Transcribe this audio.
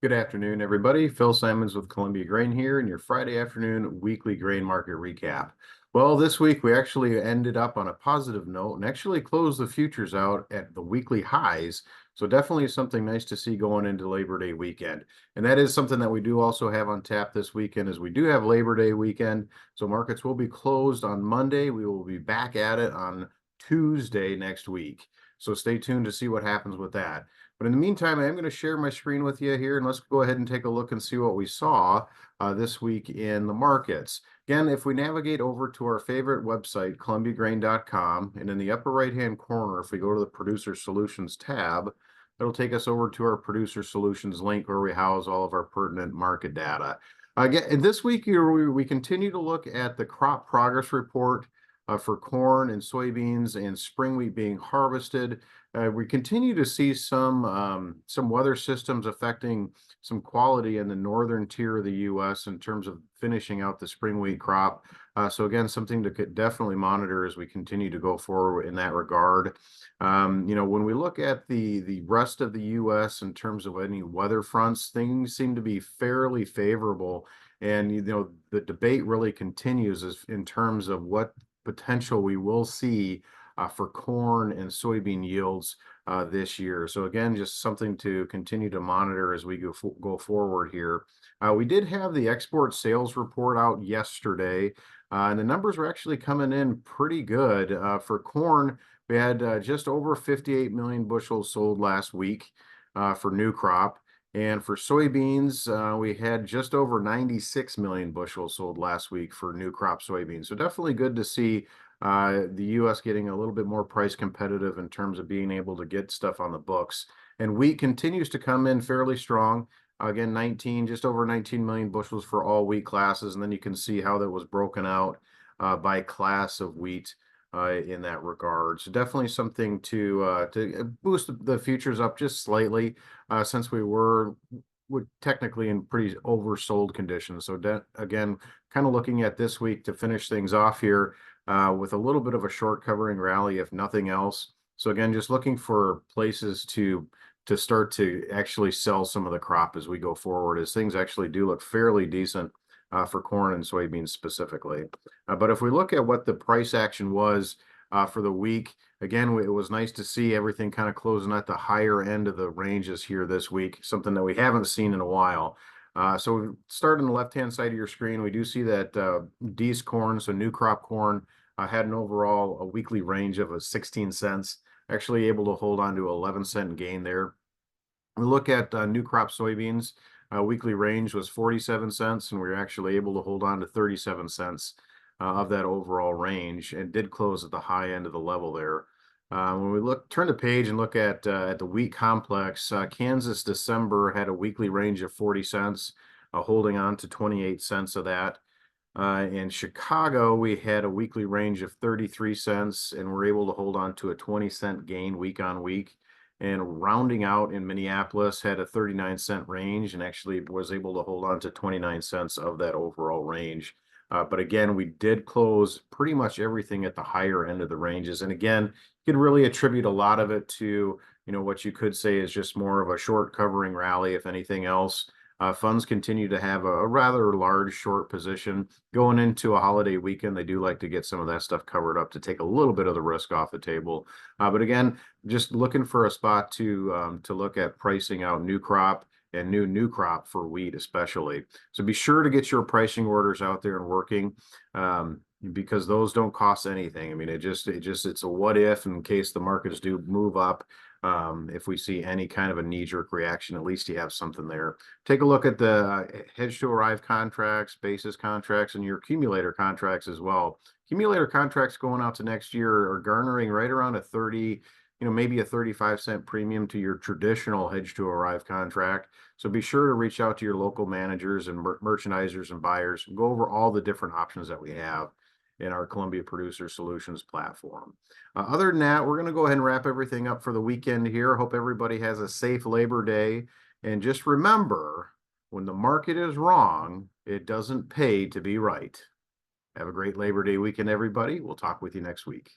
Good afternoon, everybody. Phil Simons with Columbia Grain here in your Friday afternoon weekly grain market recap. Well, this week we actually ended up on a positive note and actually closed the futures out at the weekly highs. So definitely something nice to see going into Labor Day weekend. And that is something that we do also have on tap this weekend as we do have Labor Day weekend. So markets will be closed on Monday. We will be back at it on Tuesday next week. So stay tuned to see what happens with that. But in the meantime, I am going to share my screen with you here, and let's go ahead and take a look and see what we saw this week in the markets. Again, if we navigate over to our favorite website, columbiagrain.com, and in the upper right-hand corner, if we go to the Producer Solutions tab, it'll take us over to our Producer Solutions link where we house all of our pertinent market data. Again, this week we continue to look at the crop progress report for corn and soybeans and spring wheat being harvested. We continue to see some weather systems affecting some quality in the northern tier of the U.S. in terms of finishing out the spring wheat crop. So again, something to definitely monitor as we continue to go forward in that regard. When we look at the rest of the U.S. in terms of any weather fronts, things seem to be fairly favorable. And, the debate really continues in terms of what potential we will see for corn and soybean yields this year. So again, just something to continue to monitor as we go forward here. We did have the export sales report out yesterday, and the numbers were actually coming in pretty good. For corn, we had just over 58 million bushels sold last week for new crop. And for soybeans, we had just over 96 million bushels sold last week for new crop soybeans. So definitely good to see the U.S. getting a little bit more price competitive in terms of being able to get stuff on the books. And wheat continues to come in fairly strong. Again, just over 19 million bushels for all wheat classes. And then you can see how that was broken out by class of wheat in that regard. So definitely something to boost the futures up just slightly since we were technically in pretty oversold conditions. So again, kind of looking at this week to finish things off here with a little bit of a short covering rally, if nothing else. So again, just looking for places to start to actually sell some of the crop as we go forward, as things actually do look fairly decent for corn and soybeans specifically. But if we look at what the price action was for the week, again, it was nice to see everything kind of closing at the higher end of the ranges here this week, something that we haven't seen in a while. So we start on the left-hand side of your screen. We do see that Dees corn, so new crop corn, had an overall a weekly range of 16 cents, actually able to hold on to 11-cent gain there. We look at new crop soybeans. Weekly range was 47 cents, and we were actually able to hold on to 37 cents of that overall range, and did close at the high end of the level there. When we turn the page and look at the wheat complex, Kansas December had a weekly range of 40 cents, holding on to 28 cents of that. In Chicago, we had a weekly range of 33 cents, and we're able to hold on to a 20-cent gain week on week. And rounding out in Minneapolis had a 39-cent range and actually was able to hold on to 29 cents of that overall range. But again, we did close pretty much everything at the higher end of the ranges. And again, you could really attribute a lot of it to, what you could say is just more of a short covering rally, if anything else. Funds continue to have a rather large short position going into a holiday weekend. They do like to get some of that stuff covered up to take a little bit of the risk off the table. But again, just looking for a spot to look at pricing out new crop and new crop for wheat especially. So be sure to get your pricing orders out there and working because those don't cost anything. I mean, it's a what if in case the markets do move up. If we see any kind of a knee-jerk reaction, at least you have something there. Take a look at the hedge to arrive contracts, basis contracts, and your accumulator contracts as well. Accumulator contracts going out to next year are garnering right around a 30, maybe a 35-cent premium to your traditional hedge to arrive contract. So be sure to reach out to your local managers and merchandisers and buyers. Go over all the different options that we have in our Columbia Producer Solutions platform. Other than that, we're going to go ahead and wrap everything up for the weekend here. Hope everybody has a safe Labor Day. And just remember, when the market is wrong, it doesn't pay to be right. Have a great Labor Day weekend, everybody. We'll talk with you next week.